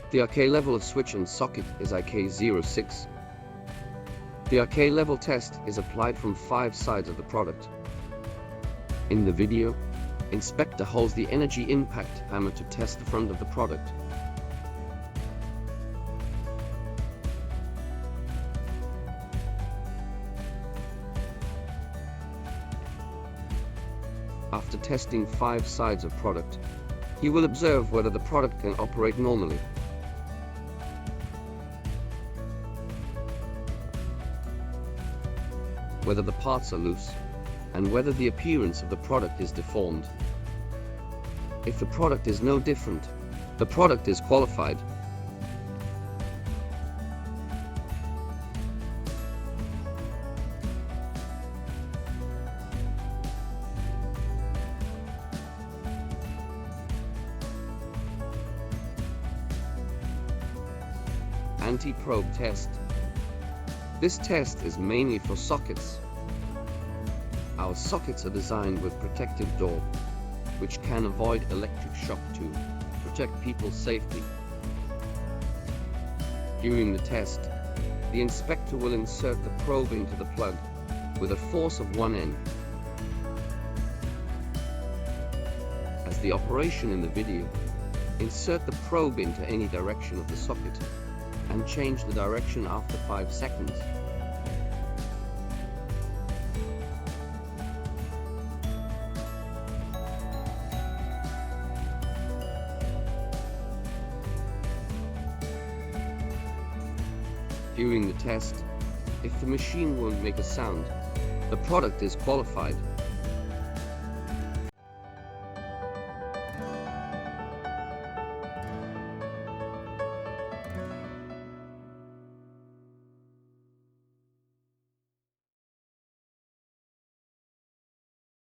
The RK level of switch and socket is IK06. The RK level test is applied from 5 sides of the product. In the video, inspector holds the energy impact hammer to test the front of the product. After testing 5 sides of product, he will observe whether the product can operate normally. Whether the parts are loose, and whether the appearance of the product is deformed. If the product is no different, the product is qualified. Anti-probe test. This test is mainly for sockets. Our sockets are designed with protective door, which can avoid electric shock to protect people's safety. During the test, the inspector will insert the probe into the plug with a force of 1 N. As the operation in the video, insert the probe into any direction of the socket and change the direction after 5 seconds. During the test, if the machine won't make a sound, the product is qualified.